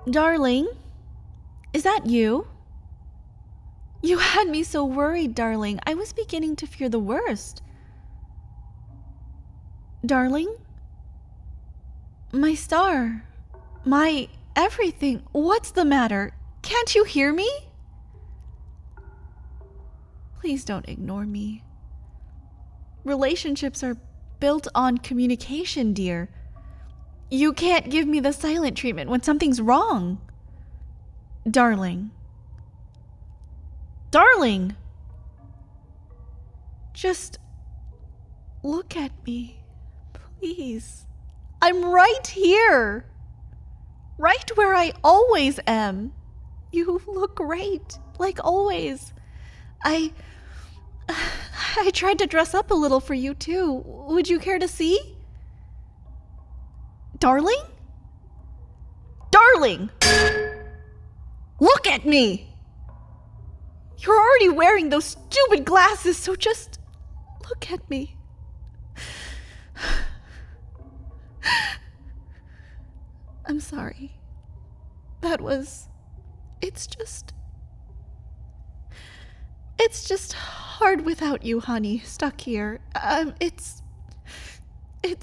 Darling, is that you? You had me so worried, darling. I was beginning to fear the worst. Darling? My star. My everything. What's the matter? Can't you hear me? Please don't ignore me. Relationships are built on communication, dear. You can't give me the silent treatment when something's wrong. Darling. Darling! Just look at me, please. I'm right here. Right where I always am. You look great, like always. I tried to dress up a little for you too. Would you care to see? Darling? Darling! Look at me! You're already wearing those stupid glasses, so just look at me. I'm sorry. It's just hard without you, honey, stuck here. It's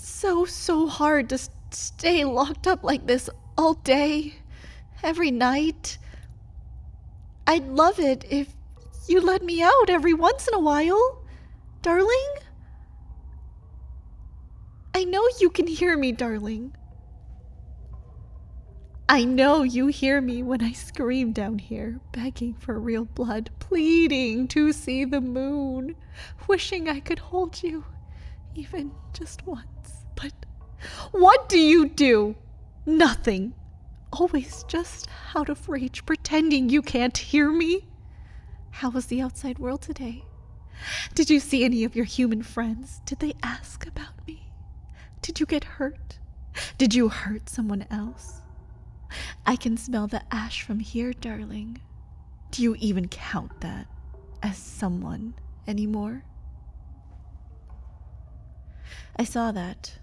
so hard to stay locked up like this all day, every night. I'd love it if you let me out every once in a while, darling. I know you can hear me, darling. I know you hear me when I scream down here, begging for real blood, pleading to see the moon, wishing I could hold you, even just once. But what do you do? Nothing. Always just out of rage, pretending you can't hear me. How was the outside world today? Did you see any of your human friends? Did they ask about me? Did you get hurt? Did you hurt someone else? I can smell the ash from here, darling. Do you even count that as someone anymore? I saw that.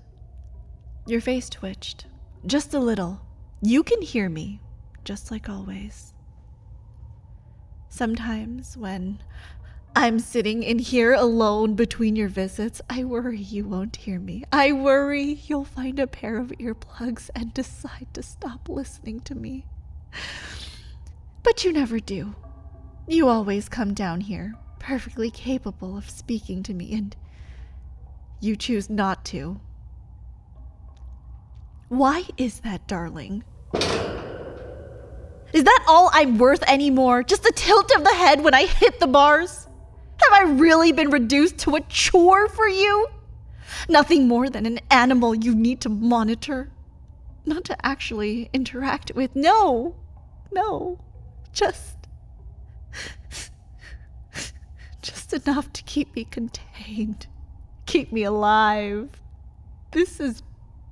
Your face twitched. Just a little. You can hear me, just like always. Sometimes when I'm sitting in here alone between your visits, I worry you won't hear me. I worry you'll find a pair of earplugs and decide to stop listening to me. But you never do. You always come down here, perfectly capable of speaking to me, and you choose not to. Why is that, darling? Is that all I'm worth anymore? Just a tilt of the head when I hit the bars? Have I really been reduced to a chore for you? Nothing more than an animal you need to monitor? Not to actually interact with. No. Just enough to keep me contained. Keep me alive. This is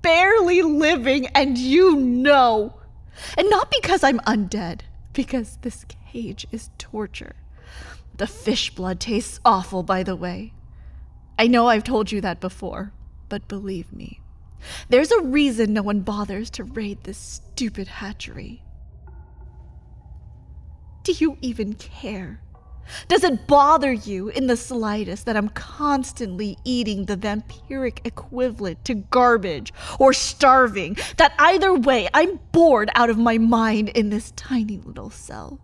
barely living, and you know. And not because I'm undead, because this cage is torture. The fish blood tastes awful, by the way. I know I've told you that before, but believe me, there's a reason no one bothers to raid this stupid hatchery. Do you even care? Does it bother you in the slightest that I'm constantly eating the vampiric equivalent to garbage or starving? That either way, I'm bored out of my mind in this tiny little cell?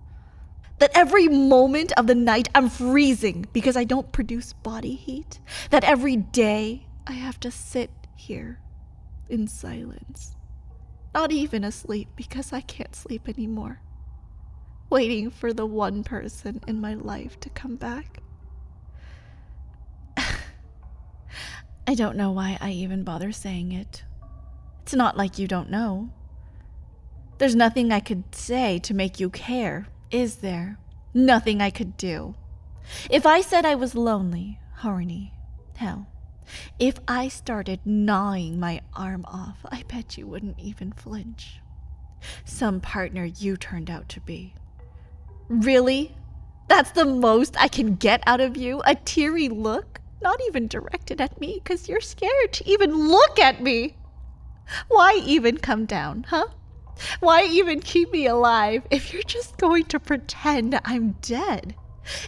That every moment of the night I'm freezing because I don't produce body heat? That every day I have to sit here in silence, not even asleep because I can't sleep anymore, waiting for the one person in my life to come back? I don't know why I even bother saying it. It's not like you don't know. There's nothing I could say to make you care, is there? Nothing I could do. If I said I was lonely, horny, hell, if I started gnawing my arm off, I bet you wouldn't even flinch. Some partner you turned out to be. Really? That's the most I can get out of you? A teary look? Not even directed at me because you're scared to even look at me. Why even come down, huh? Why even keep me alive if you're just going to pretend I'm dead?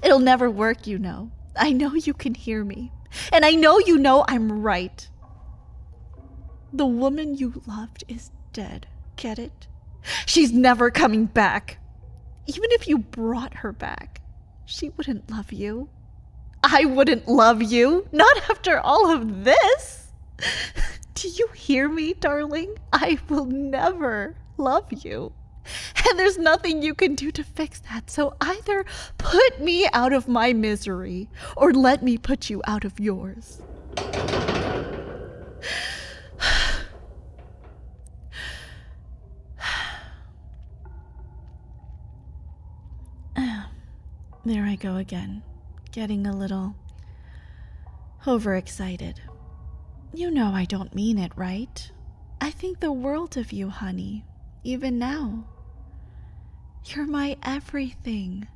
It'll never work, you know. I know you can hear me. And I know you know I'm right. The woman you loved is dead. Get it? She's never coming back. Even if you brought her back, she wouldn't love you. I wouldn't love you. Not after all of this. Do you hear me, darling? I will never love you. And there's nothing you can do to fix that. So either put me out of my misery or let me put you out of yours. There I go again, getting a little overexcited. You know I don't mean it, right? I think the world of you, honey, even now. You're my everything,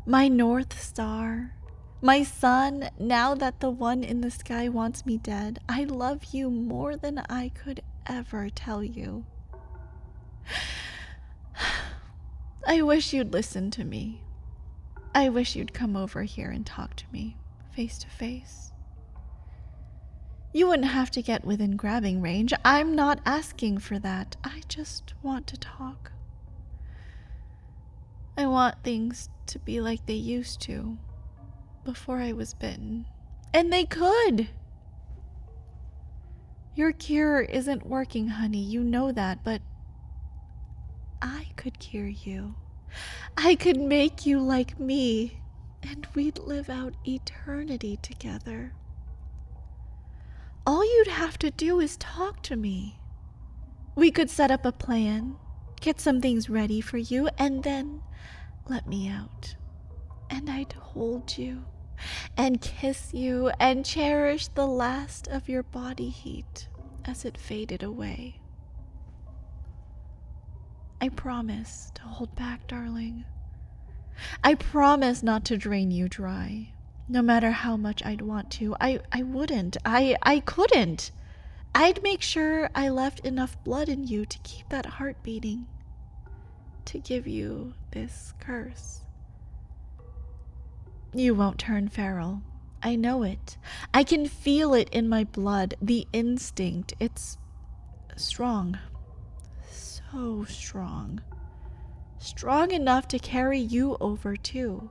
my North Star, my sun. Now that the one in the sky wants me dead, I love you more than I could ever tell you. I wish you'd listen to me. I wish you'd come over here and talk to me, face to face. You wouldn't have to get within grabbing range. I'm not asking for that. I just want to talk. I want things to be like they used to before I was bitten. And they could. Your cure isn't working, honey. You know that, but I could cure you. I could make you like me, and we'd live out eternity together. All you'd have to do is talk to me. We could set up a plan, get some things ready for you, and then let me out. And I'd hold you, and kiss you, and cherish the last of your body heat as it faded away. I promise to hold back, darling. I promise not to drain you dry, no matter how much I'd want to. I wouldn't. I couldn't. I'd make sure I left enough blood in you to keep that heart beating, to give you this curse. You won't turn feral. I know it. I can feel it in my blood, the instinct. It's strong. So strong. Strong enough to carry you over too.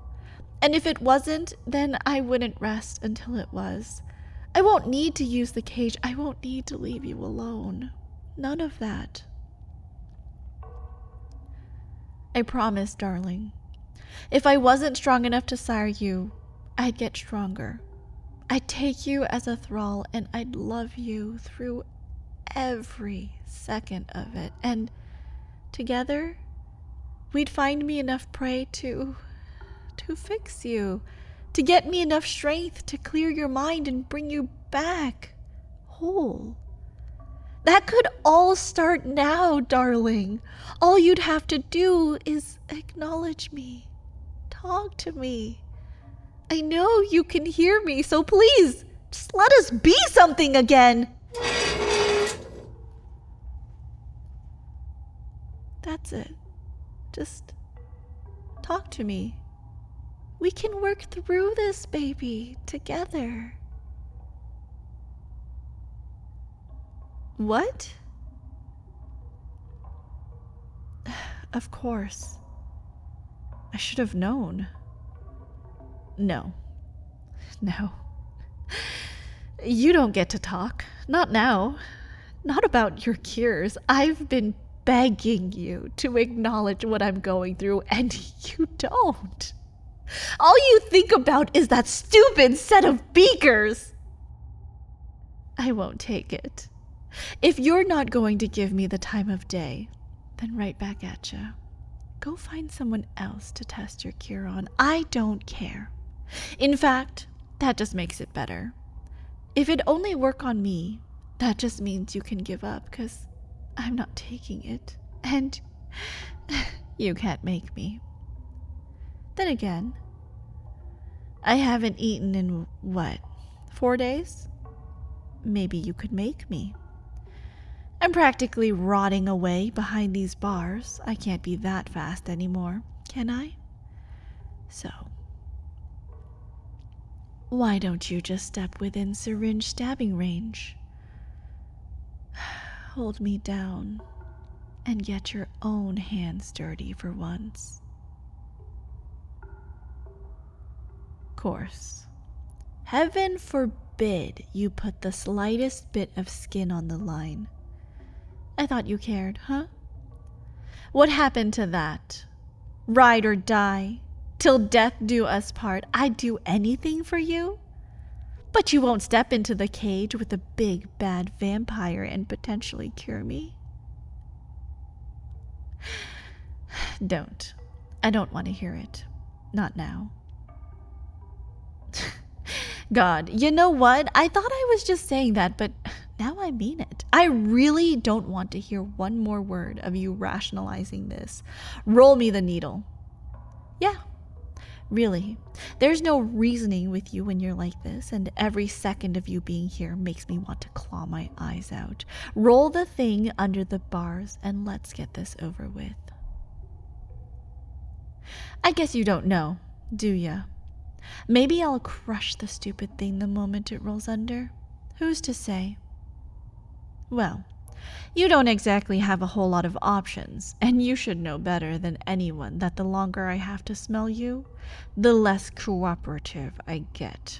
And if it wasn't, then I wouldn't rest until it was. I won't need to use the cage. I won't need to leave you alone. None of that. I promise, darling. If I wasn't strong enough to sire you, I'd get stronger. I'd take you as a thrall, and I'd love you through every second of it. And together, we'd find me enough prey to fix you, to get me enough strength to clear your mind and bring you back whole. That could all start now, darling. All you'd have to do is acknowledge me. Talk to me. I know you can hear me, so please, just let us be something again. That's it. Just talk to me. We can work through this, baby, together. What? Of course. I should have known. No. You don't get to talk. Not now. Not about your cures. I've been begging you to acknowledge what I'm going through, and you don't. All you think about is that stupid set of beakers. I won't take it. If you're not going to give me the time of day, then right back at ya. Go find someone else to test your cure on. I don't care. In fact, that just makes it better. If it only work on me, that just means you can give up, because I'm not taking it. And You can't make me. Then again, I haven't eaten in, what, 4 days? Maybe you could make me. I'm practically rotting away behind these bars. I can't be that fast anymore, can I? So, why don't you just step within syringe stabbing range? Hold me down and get your own hands dirty for once. Course, heaven forbid you put the slightest bit of skin on the line. I thought you cared, huh? What happened to that? Ride or die, till death do us part. I'd do anything for you. But you won't step into the cage with a big bad vampire and potentially cure me. Don't. I don't want to hear it. Not now. God, you know what? I thought I was just saying that, but now I mean it. I really don't want to hear one more word of you rationalizing this. Roll me the needle. Yeah, really. There's no reasoning with you when you're like this, and every second of you being here makes me want to claw my eyes out. Roll the thing under the bars and let's get this over with. I guess you don't know, do ya? Maybe I'll crush the stupid thing the moment it rolls under. Who's to say? Well, you don't exactly have a whole lot of options, and you should know better than anyone that the longer I have to smell you, the less cooperative I get.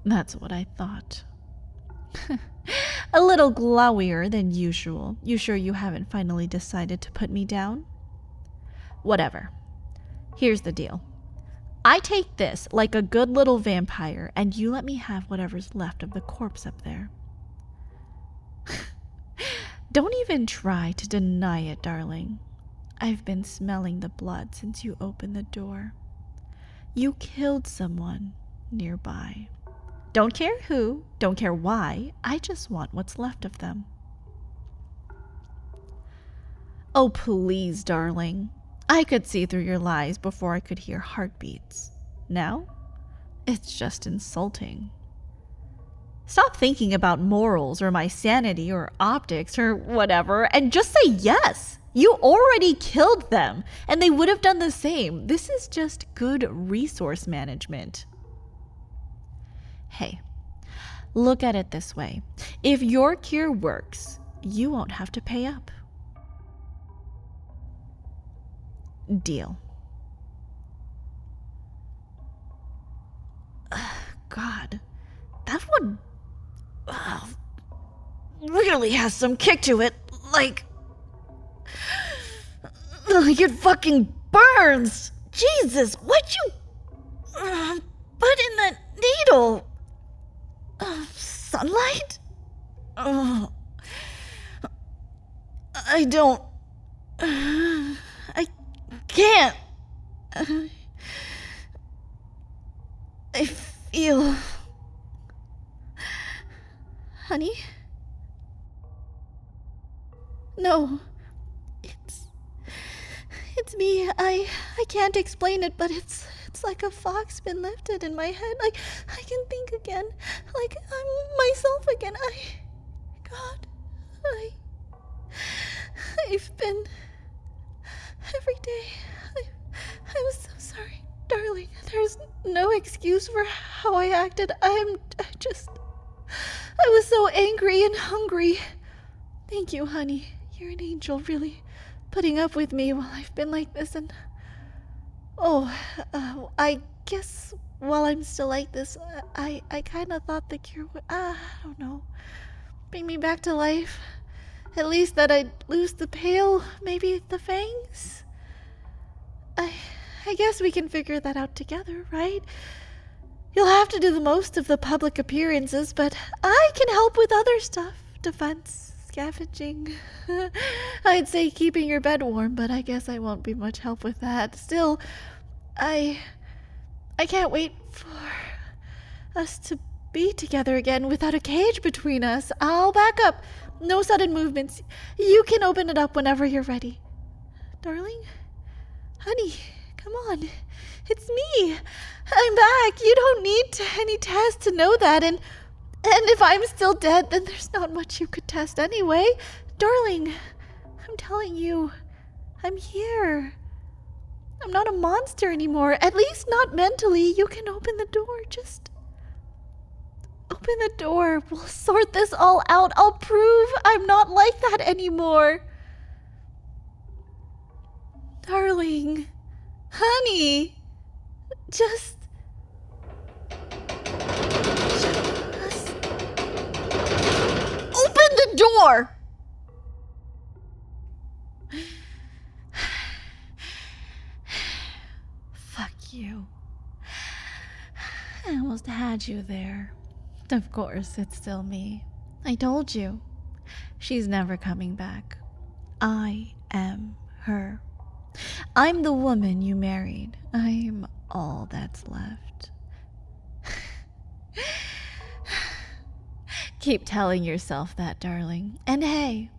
That's what I thought. A little glowier than usual. You sure you haven't finally decided to put me down? Whatever. Here's the deal. I take this like a good little vampire, and you let me have whatever's left of the corpse up there. Don't even try to deny it, darling. I've been smelling the blood since you opened the door. You killed someone nearby. Don't care who, don't care why, I just want what's left of them. Oh, please, darling. I could see through your lies before I could hear heartbeats. Now, it's just insulting. Stop thinking about morals or my sanity or optics or whatever and just say yes. You already killed them, and they would have done the same. This is just good resource management. Hey, look at it this way. If your cure works, you won't have to pay up. Deal. God, that one really has some kick to it. Like it fucking burns. Jesus, what'd you put in that needle? Sunlight? I don't. I can't. I feel. Honey? No. It's me. I can't explain it, but it's like a fog's been lifted in my head. Like I can think again. Like I'm myself again. God, I've been every day. I'm so sorry, darling. There's no excuse for how I acted. I was so angry and hungry. Thank you, honey. You're an angel, really, putting up with me while I've been like this. And I guess while I'm still like this, I kind of thought the cure would, I don't know, bring me back to life. At least that I'd lose the pail, maybe the fangs. I guess we can figure that out together, right? You'll have to do the most of the public appearances, but I can help with other stuff. Defense, scavenging. I'd say keeping your bed warm, but I guess I won't be much help with that. Still, I can't wait for us to be together again without a cage between us. I'll back up. No sudden movements. You can open it up whenever you're ready. Darling? Honey, come on. It's me. I'm back. You don't need any test to know that. And if I'm still dead, then there's not much you could test anyway. Darling, I'm telling you, I'm here. I'm not a monster anymore. At least not mentally. You can open the door. Just open the door. We'll sort this all out. I'll prove I'm not like that anymore. Darling, honey, just open the door. Fuck you. I almost had you there. Of course, it's still me. I told you. She's never coming back. I am her. I'm the woman you married. I'm all that's left. Keep telling yourself that, darling. And hey,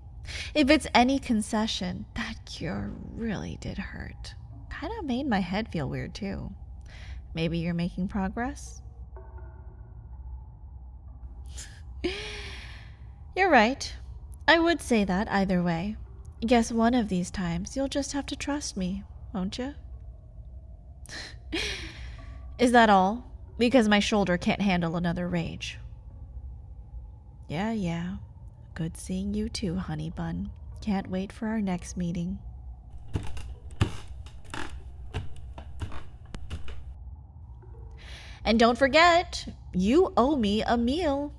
if it's any concession, that cure really did hurt. Kind of made my head feel weird too. Maybe you're making progress? You're right. I would say that either way. Guess one of these times you'll just have to trust me, won't you? Is that all? Because my shoulder can't handle another rage. Yeah. Good seeing you too, honey bun. Can't wait for our next meeting. And don't forget, you owe me a meal.